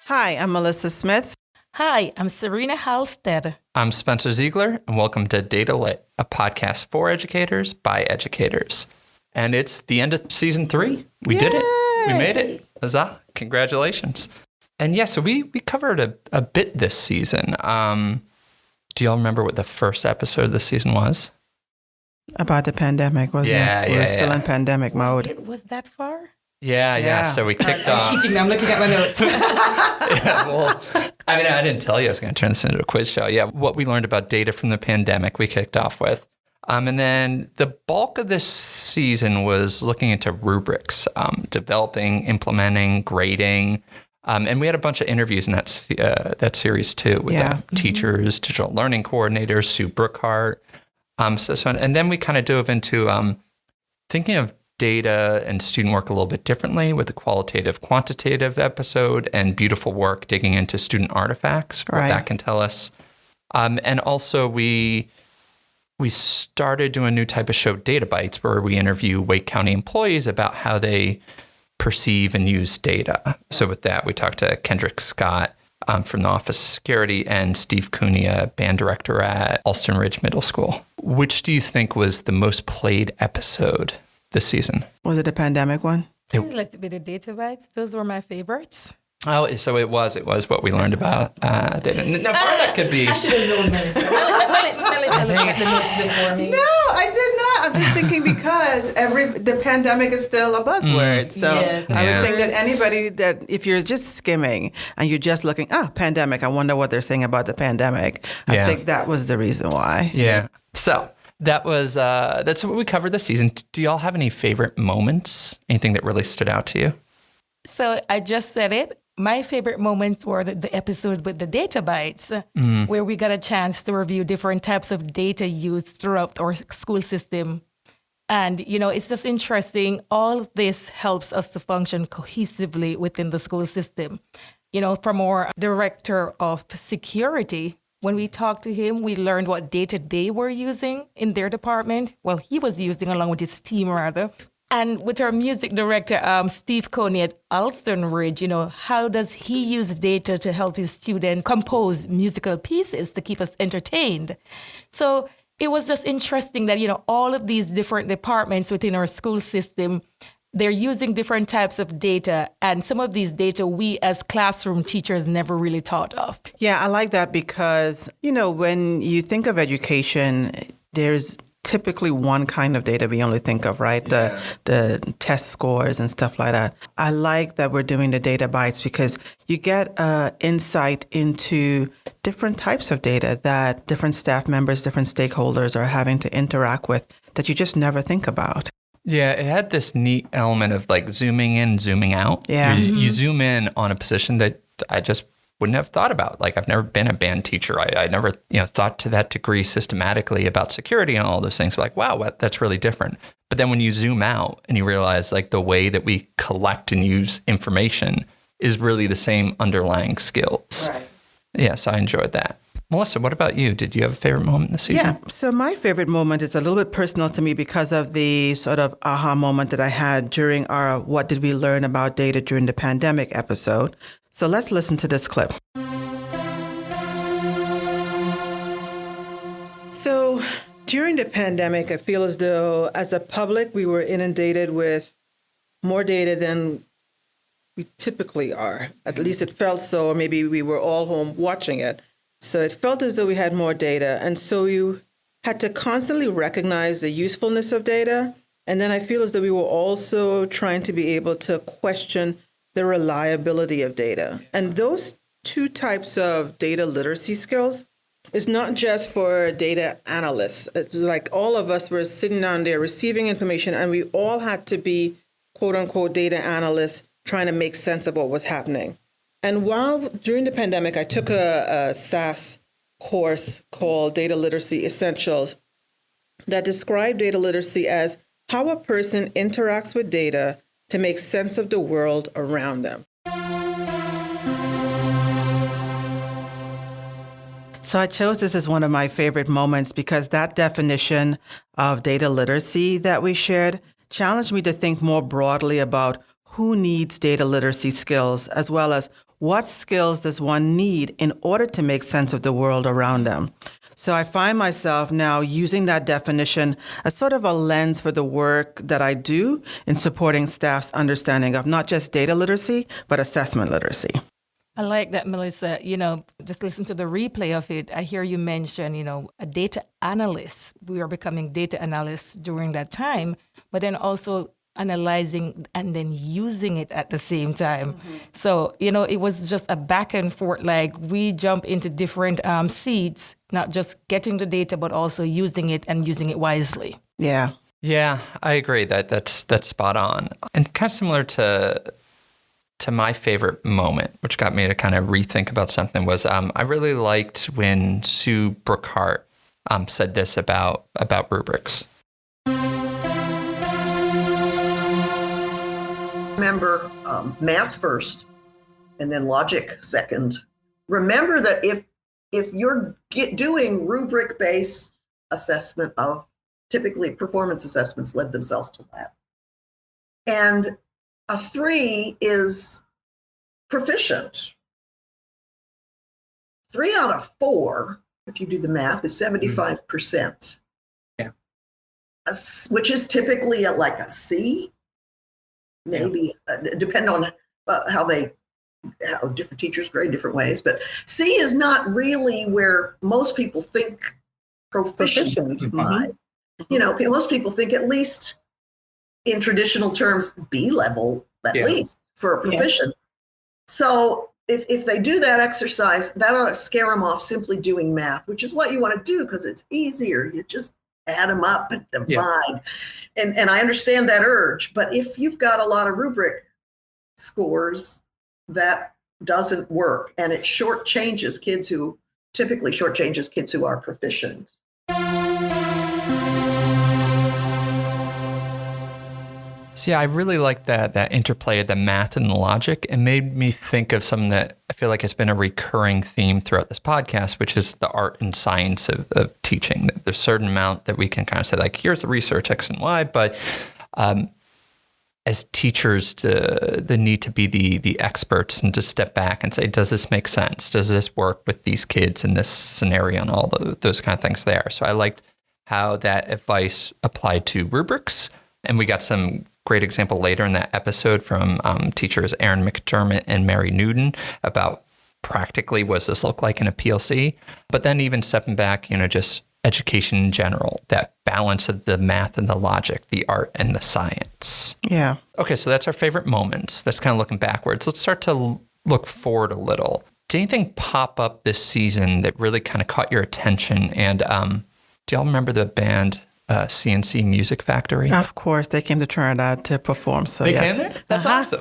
Hi, I'm Mellisa Smith. Hi, I'm Serena Halstead. I'm Spencer Ziegler, and welcome to Data Lit, a podcast for educators by educators. And it's the end of season 3. We did it. We made it. Huzzah. Congratulations. And so we covered a bit this season. Do y'all remember what the first episode of this season was? About the pandemic, wasn't it? We were still in pandemic mode. It was that far? Yeah. So we kicked off. I'm cheating now. I'm looking at my notes. I didn't tell you I was going to turn this into a quiz show. Yeah, what we learned about data from the pandemic, we kicked off with. And then the bulk of this season was looking into rubrics, developing, implementing, grading. And we had a bunch of interviews in that series too with teachers, digital learning coordinators, Sue Brookhart. And then we kind of dove into thinking of data and student work a little bit differently with the qualitative, quantitative episode and beautiful work digging into student artifacts, what that can tell us. And also we started doing a new type of show, Data Bites, where we interview Wake County employees about how they perceive and use data. So with that, we talked to Kendrick Scott from the Office of Security and Steve Cunha, band director at Alston Ridge Middle School. Which do you think was the most played episode this season? Was it the pandemic one? I like to be the data bites. Those were my favorites. Oh, so it was what we learned about data. Now, part of that could be. I should have known Mellisa. Mellisa looked at the notes before me. No, I did not. I'm just thinking because the pandemic is still a buzzword. So I would think that anybody that if you're just skimming and you're just looking, pandemic, I wonder what they're saying about the pandemic. I think that was the reason why. Yeah. So that's what we covered this season. Do y'all have any favorite moments? Anything that really stood out to you? So I just said it. My favorite moments were the episode with the data bites, where we got a chance to review different types of data used throughout our school system. And, it's just interesting. All of this helps us to function cohesively within the school system. From our director of security, when we talked to him, we learned what data they were using in their department. Well, he was using along with his team, rather. And with our music director, Steve Coney at Alston Ridge, how does he use data to help his students compose musical pieces to keep us entertained? So it was just interesting that, all of these different departments within our school system, they're using different types of data. And some of these data we as classroom teachers never really thought of. Yeah, I like that because, when you think of education, there's typically one kind of data we only think of, right? The test scores and stuff like that. I like that we're doing the data bites because you get insight into different types of data that different staff members, different stakeholders are having to interact with that you just never think about. Yeah, it had this neat element of like zooming in, zooming out. Yeah. You zoom in on a position that I just wouldn't have thought about. Like I've never been a band teacher. I never, thought to that degree systematically about security and all those things. Like, wow, that's really different. But then when you zoom out and you realize like the way that we collect and use information is really the same underlying skills. Right. Yeah, so I enjoyed that. Mellisa, what about you? Did you have a favorite moment this season? Yeah, so my favorite moment is a little bit personal to me because of the sort of aha moment that I had during our What Did We Learn About Data During the Pandemic episode. So let's listen to this clip. So during the pandemic, I feel as though as a public, we were inundated with more data than we typically are. At least it felt so, or maybe we were all home watching it. So it felt as though we had more data. And so you had to constantly recognize the usefulness of data. And then I feel as though we were also trying to be able to question the reliability of data. And those two types of data literacy skills is not just for data analysts. It's like all of us were sitting down there receiving information, and we all had to be, quote unquote, data analysts trying to make sense of what was happening. And during the pandemic, I took a SAS course called Data Literacy Essentials that described data literacy as how a person interacts with data to make sense of the world around them. So I chose this as one of my favorite moments because that definition of data literacy that we shared challenged me to think more broadly about who needs data literacy skills, as well as what skills does one need in order to make sense of the world around them? So I find myself now using that definition as sort of a lens for the work that I do in supporting staff's understanding of not just data literacy, but assessment literacy. I like that, Mellisa. Just listen to the replay of it. I hear you mention, a data analyst. We are becoming data analysts during that time, but then also analyzing and then using it at the same time. Mm-hmm. So, it was just a back and forth, like we jump into different seats, not just getting the data, but also using it and using it wisely. Yeah. Yeah, I agree. That's spot on. And kind of similar to my favorite moment, which got me to kind of rethink about something, was I really liked when Sue Brookhart said this about rubrics. Remember math first and then logic second. Remember that if you're doing rubric-based assessment of, typically performance assessments lend themselves to that. And a 3 is proficient. 3 out of 4, if you do the math, is 75%. Yeah. Which is typically like a C. Maybe depend on how different teachers grade different ways, but C is not really where most people think proficiency lies. Mm-hmm. Most people think, at least in traditional terms, B level at least for a proficient. Yeah. So if they do that exercise, that ought to scare them off simply doing math, which is what you want to do because it's easier. You just add them up and divide. Yeah. And I understand that urge, but if you've got a lot of rubric scores, that doesn't work. And it shortchanges kids who are proficient. See, I really like that interplay of the math and the logic. It made me think of something that I feel like has been a recurring theme throughout this podcast, which is the art and science of teaching. There's a certain amount that we can kind of say, like, here's the research X and Y, but as teachers, the need to be the experts and to step back and say, does this make sense? Does this work with these kids in this scenario and all those kind of things there? So I liked how that advice applied to rubrics. And we got some great example later in that episode from teachers Aaron McDermott and Mary Newton about practically what does this look like in a PLC. But then even stepping back, just education in general, that balance of the math and the logic, the art and the science. Yeah. Okay, so that's our favorite moments. That's kind of looking backwards. Let's start to look forward a little. Did anything pop up this season that really kind of caught your attention? And do y'all remember the band CNC Music Factory? Of course, they came to Trinidad to perform. So they yes. came there? That's awesome.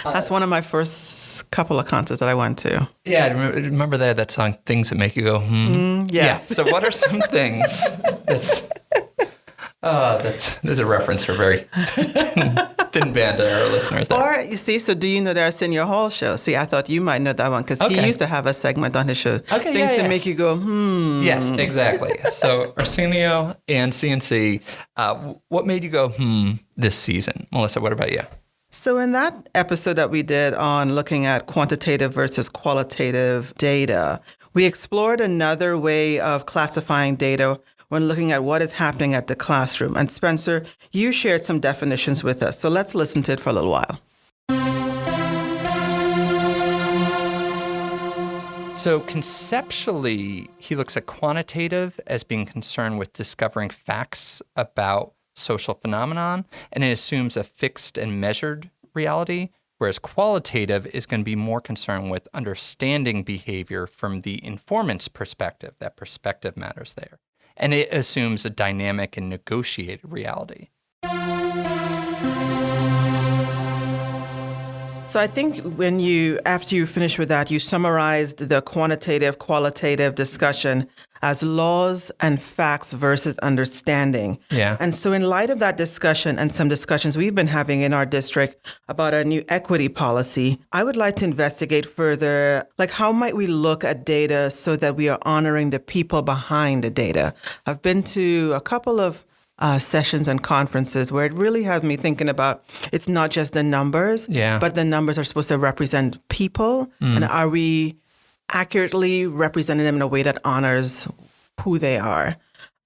That's one of my first couple of concerts that I went to. Yeah, remember that song, Things That Make You Go, Yes. Yeah. So what are some things there's a reference for very thin band to our listeners there. Or, you see, so do you know their Senior Hall show? See, I thought you might know that one because he used to have a segment on his show. Okay, Things that make you go, Yes, exactly. So Arsenio and CNC, what made you go, this season? Mellisa, what about you? So in that episode that we did on looking at quantitative versus qualitative data, we explored another way of classifying data when looking at what is happening at the classroom. And Spencer, you shared some definitions with us. So let's listen to it for a little while. So conceptually, he looks at quantitative as being concerned with discovering facts about social phenomenon, and it assumes a fixed and measured reality, whereas qualitative is going to be more concerned with understanding behavior from the informant's perspective. That perspective matters there. And it assumes a dynamic and negotiated reality. So I think after you finish with that, you summarized the quantitative, qualitative discussion as laws and facts versus understanding. Yeah. And so in light of that discussion and some discussions we've been having in our district about our new equity policy, I would like to investigate further, like how might we look at data so that we are honoring the people behind the data? I've been to a couple of sessions and conferences where it really has me thinking about it's not just the numbers, but the numbers are supposed to represent people. And are we accurately representing them in a way that honors who they are?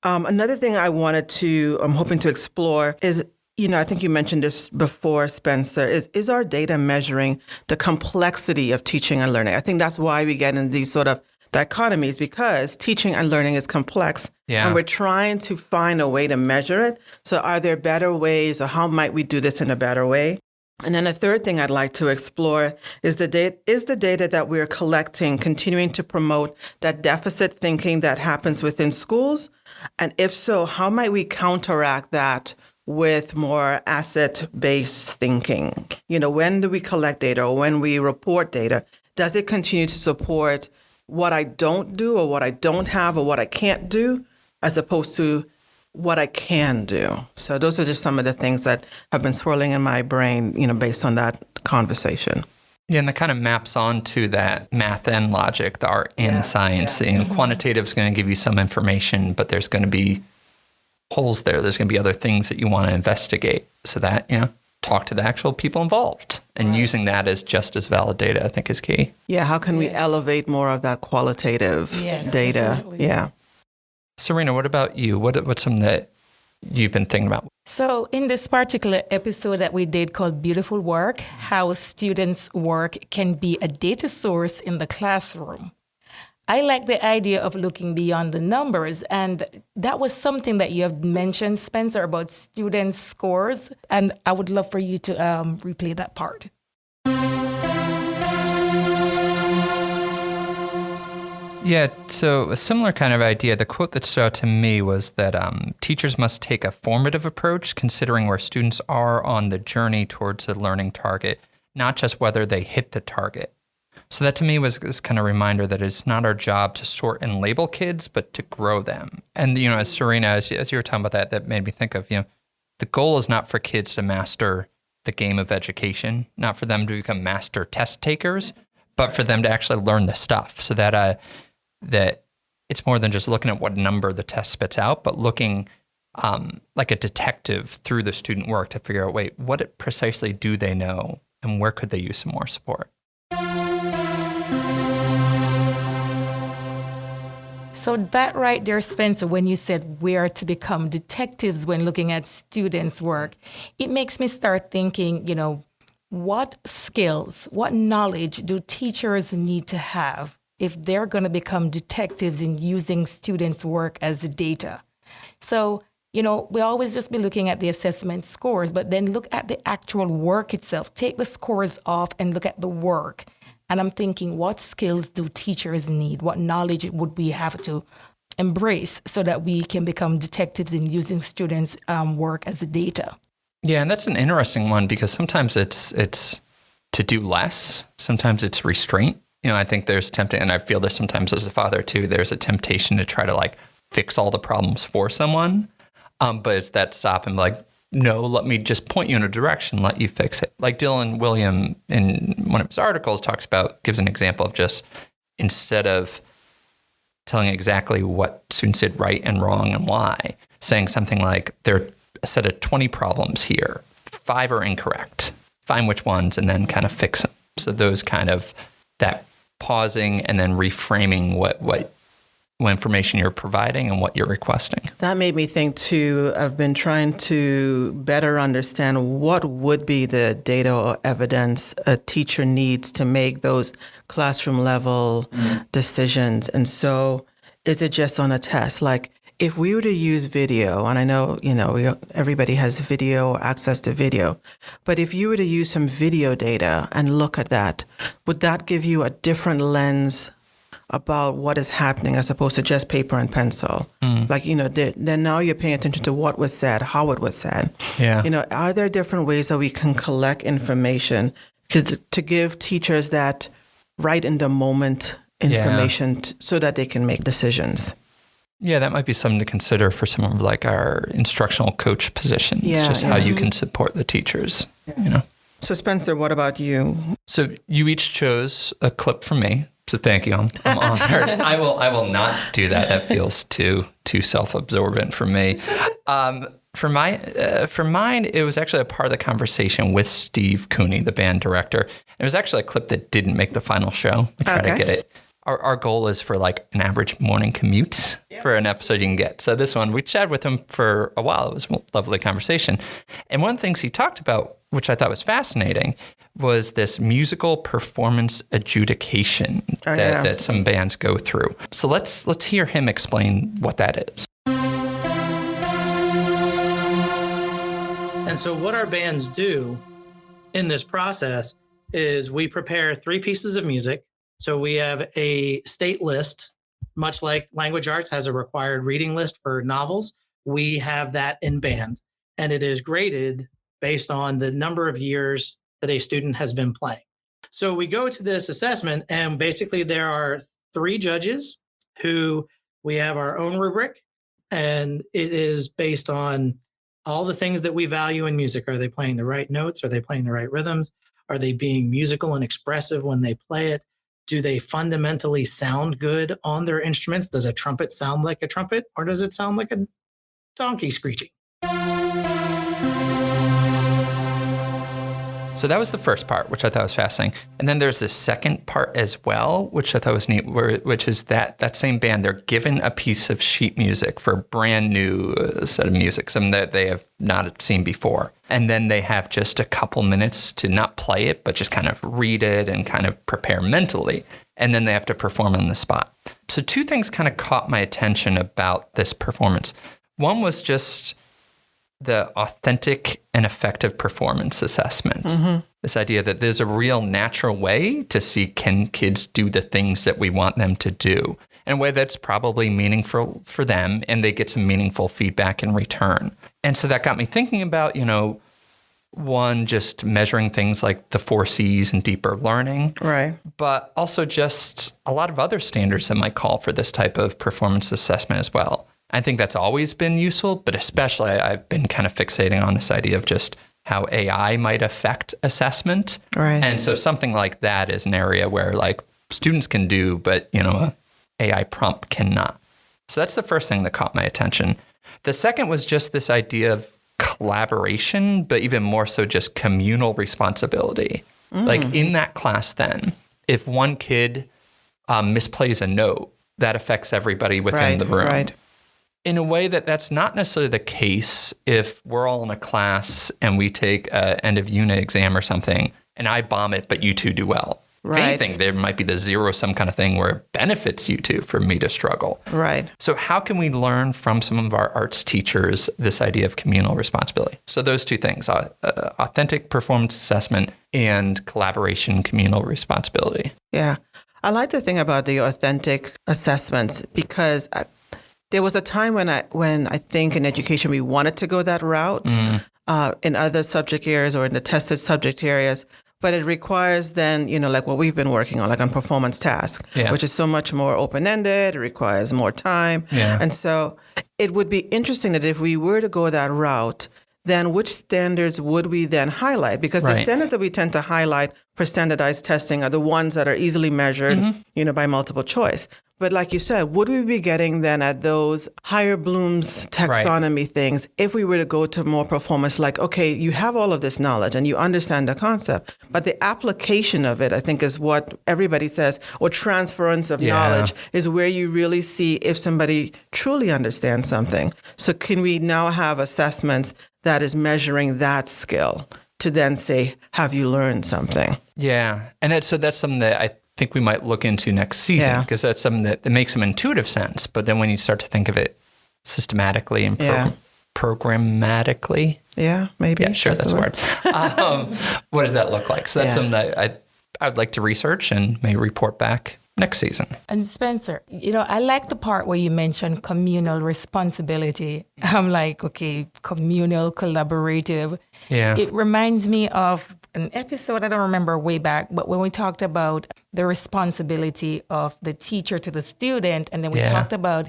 Another thing I'm hoping to explore is, I think you mentioned this before, Spencer, is our data measuring the complexity of teaching and learning? I think that's why we get in these sort of dichotomies, because teaching and learning is complex and we're trying to find a way to measure it. So are there better ways, or how might we do this in a better way? And then a third thing I'd like to explore is the data that we're collecting continuing to promote that deficit thinking that happens within schools? And if so, how might we counteract that with more asset-based thinking? When do we collect data, or when we report data, does it continue to support what I don't do, or what I don't have, or what I can't do, as opposed to what I can do? So those are just some of the things that have been swirling in my brain, based on that conversation. Yeah, and that kind of maps onto that math and logic, the art and science. Quantitative is going to give you some information, but there's going to be holes there. There's going to be other things that you want to investigate, so that, talk to the actual people involved. And using that as just as valid data, I think, is key. Yeah, how can we elevate more of that qualitative data? Definitely. Yeah. Serena, what about you? What's something that you've been thinking about? So in this particular episode that we did called Beautiful Work, how students' work can be a data source in the classroom, I like the idea of looking beyond the numbers. And that was something that you have mentioned, Spencer, about students' scores. And I would love for you to replay that part. Yeah, so a similar kind of idea. The quote that stood out to me was that teachers must take a formative approach, considering where students are on the journey towards a learning target, not just whether they hit the target. So that to me was this kind of reminder that it's not our job to sort and label kids, but to grow them. And, as Serena, as you were talking about that made me think of, the goal is not for kids to master the game of education, not for them to become master test takers, but for them to actually learn the stuff, so that that it's more than just looking at what number the test spits out, but looking like a detective through the student work to figure out, wait, what precisely do they know, and where could they use some more support? So that right there, Spencer, when you said we are to become detectives when looking at students' work, it makes me start thinking, what skills, what knowledge do teachers need to have if they're going to become detectives in using students' work as data? So, we always just be looking at the assessment scores, but then look at the actual work itself. Take the scores off and look at the work. And I'm thinking, what skills do teachers need? What knowledge would we have to embrace so that we can become detectives in using students' work as data? Yeah, and that's an interesting one, because sometimes it's to do less. Sometimes it's restraint. I think there's tempting, and I feel this sometimes as a father too, there's a temptation to try to fix all the problems for someone. But it's that stop and no, let me just point you in a direction, let you fix it. Like Dylan William in one of his articles gives an example of just, instead of telling exactly what students did right and wrong and why, saying something like, there are a set of 20 problems here, 5 are incorrect, find which ones, and then kind of fix them. So those kind of, that pausing and then reframing what information you're providing and what you're requesting. That made me think too. I've been trying to better understand what would be the data or evidence a teacher needs to make those classroom level decisions. And so is it just on a test? If we were to use video, and I know, everybody has video or access to video, but if you were to use some video data and look at that, would that give you a different lens about what is happening as opposed to just paper and pencil? Then now you're paying attention to what was said, how it was said. Yeah. Are there different ways that we can collect information to give teachers that right in the moment information so that they can make decisions? Yeah, that might be something to consider for some of our instructional coach positions, how you can support the teachers, So Spencer, what about you? So you each chose a clip from me. So thank you. I'm honored. I will not do that. That feels too self-absorbent for me. For mine, it was actually a part of the conversation with Steve Cooney, the band director. It was actually a clip that didn't make the final show. We try to get it. Our goal is for like an average morning commute for an episode you can get. So this one, we chatted with him for a while. It was a lovely conversation. And one of the things he talked about, which I thought was fascinating, was this musical performance adjudication that some bands go through. So let's hear him explain what that is. And so what our bands do in this process is we prepare 3 pieces of music. So we have a state list, much like language arts has a required reading list for novels. We have that in band, and it is graded based on the number of years that a student has been playing. So we go to this assessment, and basically there are 3 judges who we have our own rubric, and it is based on all the things that we value in music. Are they playing the right notes? Are they playing the right rhythms? Are they being musical and expressive when they play it? Do they fundamentally sound good on their instruments? Does a trumpet sound like a trumpet, or does it sound like a donkey screeching? So that was the first part, which I thought was fascinating. And then there's this second part as well, which I thought was neat, which is that same band, they're given a piece of sheet music for a brand new set of music, something that they have not seen before. And then they have just a couple minutes to not play it, but just kind of read it and kind of prepare mentally. And then they have to perform on the spot. So 2 things kind of caught my attention about this performance. One was just the authentic and effective performance assessment. Mm-hmm. This idea that there's a real natural way to see, can kids do the things that we want them to do in a way that's probably meaningful for them, and they get some meaningful feedback in return. And so that got me thinking about, one, just measuring things like the 4 C's and deeper learning. Right. But also just a lot of other standards that might call for this type of performance assessment as well. I think that's always been useful, but especially I've been kind of fixating on this idea of just how AI might affect assessment. Right. And so something like that is an area where like students can do, but a AI prompt cannot. So that's the first thing that caught my attention. The second was just this idea of collaboration, but even more so just communal responsibility. Like in that class then, if one kid misplays a note, that affects everybody within the room. Right. In a way that's not necessarily the case if we're all in a class and we take an end of unit exam or something and I bomb it, but you 2 do well. Right. If anything, there might be the zero-sum kind of thing where it benefits you 2 for me to struggle. Right. So how can we learn from some of our arts teachers this idea of communal responsibility? So those 2 things, authentic performance assessment and collaboration, communal responsibility. Yeah. I like the thing about the authentic assessments because there was a time when I think in education we wanted to go that route in other subject areas or in the tested subject areas, but it requires then, like what we've been working on, like on performance task, which is so much more open-ended, it requires more time. Yeah. And so it would be interesting that if we were to go that route, then which standards would we then highlight? Because the standards that we tend to highlight for standardized testing are the ones that are easily measured, by multiple choice. But like you said, would we be getting then at those higher Bloom's taxonomy things if we were to go to more performance like, okay, you have all of this knowledge and you understand the concept, but the application of it, I think, is what everybody says, or transference of knowledge is where you really see if somebody truly understands something. So can we now have assessments that is measuring that skill to then say, have you learned something? Yeah. And that's something that I think we might look into next season because that's something that makes some intuitive sense. But then when you start to think of it systematically and programmatically. Yeah, maybe. Yeah, sure, that's a word. What does that look like? So that's something that I'd like to research and maybe report back next season. And Spencer, I like the part where you mentioned communal responsibility. I'm like, okay, communal, collaborative. Yeah. It reminds me of an episode, I don't remember way back, but when we talked about the responsibility of the teacher to the student, and then we talked about,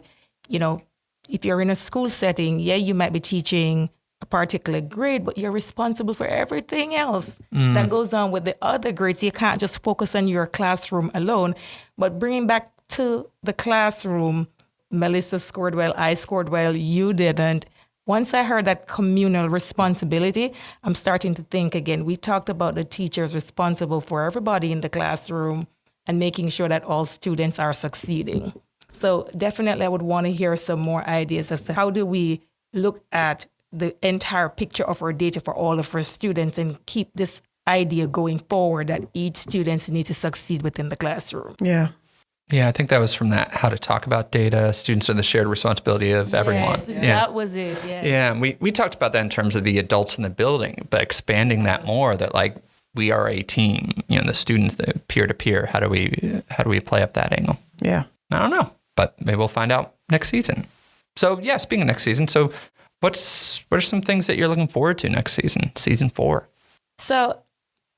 if you're in a school setting, you might be teaching a particular grade, but you're responsible for everything else that goes on with the other grades. You can't just focus on your classroom alone, but bringing back to the classroom, Mellisa scored well, I scored well, you didn't. Once I heard that communal responsibility, I'm starting to think again. We talked about the teachers responsible for everybody in the classroom and making sure that all students are succeeding. So definitely I would want to hear some more ideas as to how do we look at the entire picture of our data for all of our students and keep this idea going forward that each student needs to succeed within the classroom. Yeah. Yeah, I think that was from that how to talk about data. Students are the shared responsibility of everyone. Yes, that was it. Yeah. Yeah, and we talked about that in terms of the adults in the building, but expanding that more that like we are a team, the students, the peer to peer. How do we play up that angle? Yeah. I don't know, but maybe we'll find out next season. So yeah, speaking of next season, so what are some things that you're looking forward to next season, season 4? So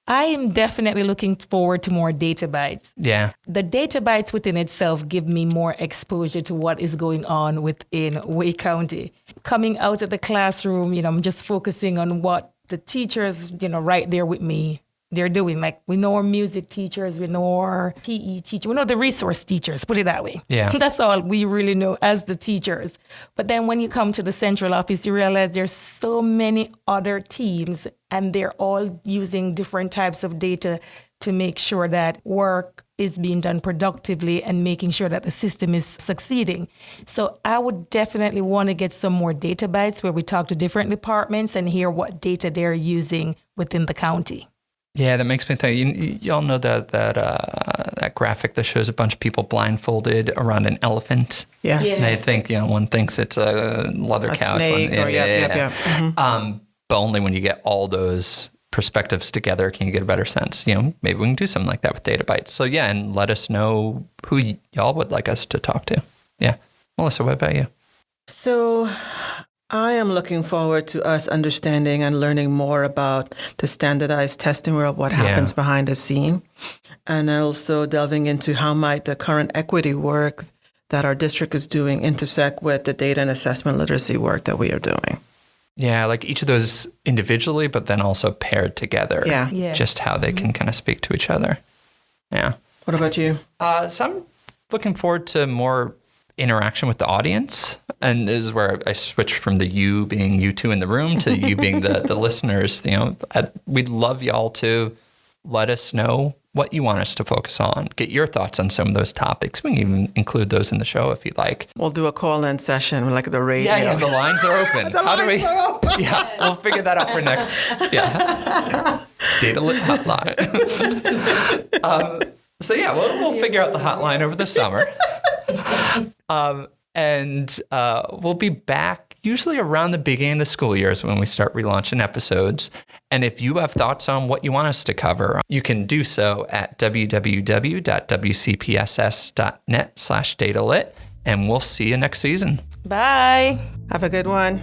I am definitely looking forward to more data bites. Yeah. The data bites within itself give me more exposure to what is going on within Wake County. Coming out of the classroom, I'm just focusing on what the teachers, right there with me, they're doing. Like we know our music teachers, we know our PE teachers, we know the resource teachers, put it that way. Yeah. That's all we really know as the teachers. But then when you come to the central office, you realize there's so many other teams and they're all using different types of data to make sure that work is being done productively and making sure that the system is succeeding. So I would definitely want to get some more data bites where we talk to different departments and hear what data they're using within the county. Yeah, that makes me think. Y'all know that graphic that shows a bunch of people blindfolded around an elephant. Yes. Yeah. And they think one thinks it's a leather A couch. snake. One, Yeah. Mhm. But only when you get all those perspectives together can you get a better sense. Maybe we can do something like that with Data Bytes. So yeah, and let us know who y'all would like us to talk to. Yeah, Mellisa, what about you? So I am looking forward to us understanding and learning more about the standardized testing of what happens behind the scene, and also delving into how might the current equity work that our district is doing intersect with the data and assessment literacy work that we are doing. Yeah, like each of those individually, but then also paired together. Yeah. Just how they can kind of speak to each other. Yeah. What about you? So I'm looking forward to more interaction with the audience. And this is where I switched from the you being you two in the room to you being the listeners. We'd love y'all to let us know what you want us to focus on. Get your thoughts on some of those topics. We can even include those in the show if you'd like. We'll do a call-in session like the radio. Yeah, the lines are open. Are open. Yeah, we'll figure that out for next. Yeah, Data Lit Hotline. So yeah, we'll figure out the hotline over the summer, and we'll be back usually around the beginning of the school year is when we start relaunching episodes. And if you have thoughts on what you want us to cover, you can do so at www.wcpss.net/datalit, and we'll see you next season. Bye. Have a good one.